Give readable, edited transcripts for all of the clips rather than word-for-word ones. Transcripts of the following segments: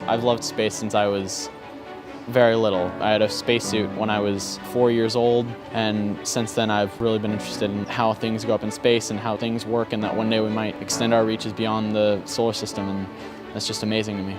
I've loved space since I was very little. I had a spacesuit when I was 4 years old, and since then I've really been interested in how things go up in space and how things work, and that one day we might extend our reaches beyond the solar system, and that's just amazing to me.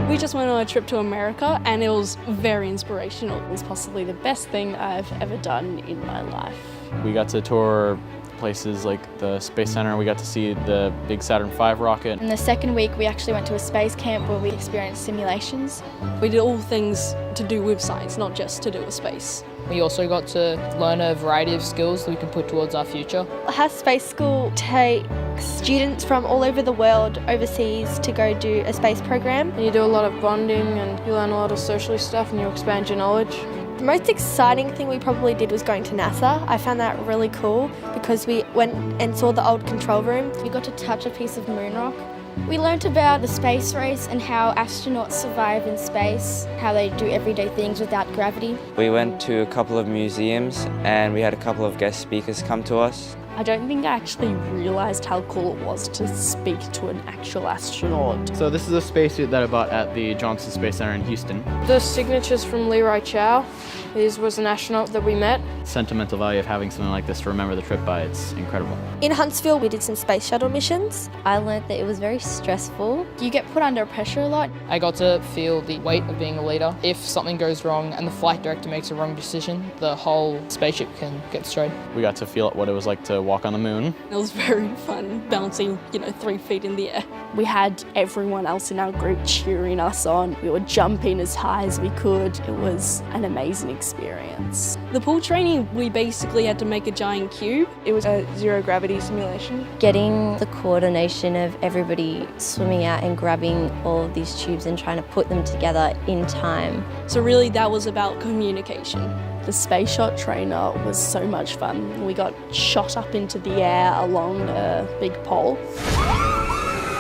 We just went on a trip to America and it was very inspirational. It was possibly the best thing I've ever done in my life. We got to tour places like the Space Center. We got to see the big Saturn V rocket. In the second week, we actually went to a space camp where we experienced simulations. We did all things to do with science, not just to do with space. We also got to learn a variety of skills that we can put towards our future. HASSE Space School takes students from all over the world overseas to go do a space program. And you do a lot of bonding and you learn a lot of social stuff and you expand your knowledge. The most exciting thing we probably did was going to NASA. I found that really cool because we went and saw the old control room. We got to touch a piece of moon rock. We learnt about the space race and how astronauts survive in space, how they do everyday things without gravity. We went to a couple of museums and we had a couple of guest speakers come to us. I don't think I actually realised how cool it was to speak to an actual astronaut. So this is a spacesuit that I bought at the Johnson Space Center in Houston. The signatures from Leroy Chow. He was an astronaut that we met. Sentimental value of having something like this to remember the trip by, it's incredible. In Huntsville, we did some space shuttle missions. I learned that it was very stressful. You get put under pressure a lot. I got to feel the weight of being a leader. If something goes wrong and the flight director makes a wrong decision, the whole spaceship can get destroyed. We got to feel what it was like to walk on the moon. It was very fun, bouncing, 3 feet in the air. We had everyone else in our group cheering us on. We were jumping as high as we could. It was an amazing experience. The pool training, we basically had to make a giant cube. It was a zero gravity simulation. Getting the coordination of everybody swimming out and grabbing all of these tubes and trying to put them together in time. So really that was about communication. The space shot trainer was so much fun. We got shot up into the air along a big pole.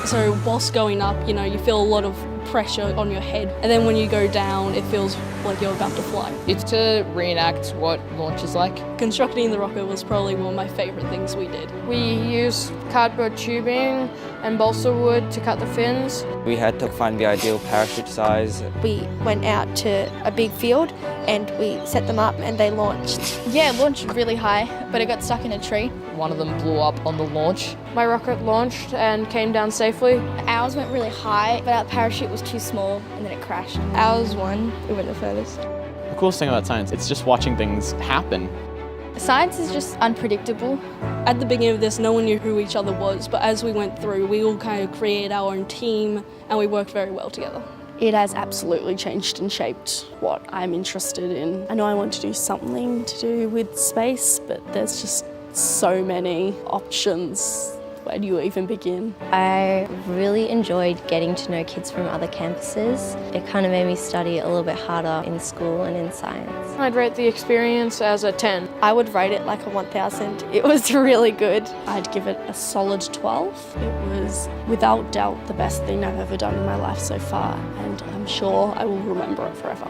So whilst going up, you feel a lot of pressure on your head, and then when you go down, it feels like you're about to fly. It's to reenact what launch is like. Constructing the rocket was probably one of my favourite things we did. We used cardboard tubing and balsa wood to cut the fins. We had to find the ideal parachute size. We went out to a big field and we set them up and they launched. Yeah, it launched really high, but it got stuck in a tree. One of them blew up on the launch. My rocket launched and came down safely. Ours went really high, but our parachute was too small and then it crashed. Ours won, we went the furthest. The coolest thing about science, it's just watching things happen. Science is just unpredictable. At the beginning of this, no one knew who each other was, but as we went through, we all kind of created our own team and we worked very well together. It has absolutely changed and shaped what I'm interested in. I know I want to do something to do with space, but there's just so many options. Where do you even begin? I really enjoyed getting to know kids from other campuses. It kind of made me study a little bit harder in school and in science. I'd rate the experience as a 10. I would rate it like a 1000. It was really good. I'd give it a solid 12. It was without doubt the best thing I've ever done in my life so far, and I'm sure I will remember it forever.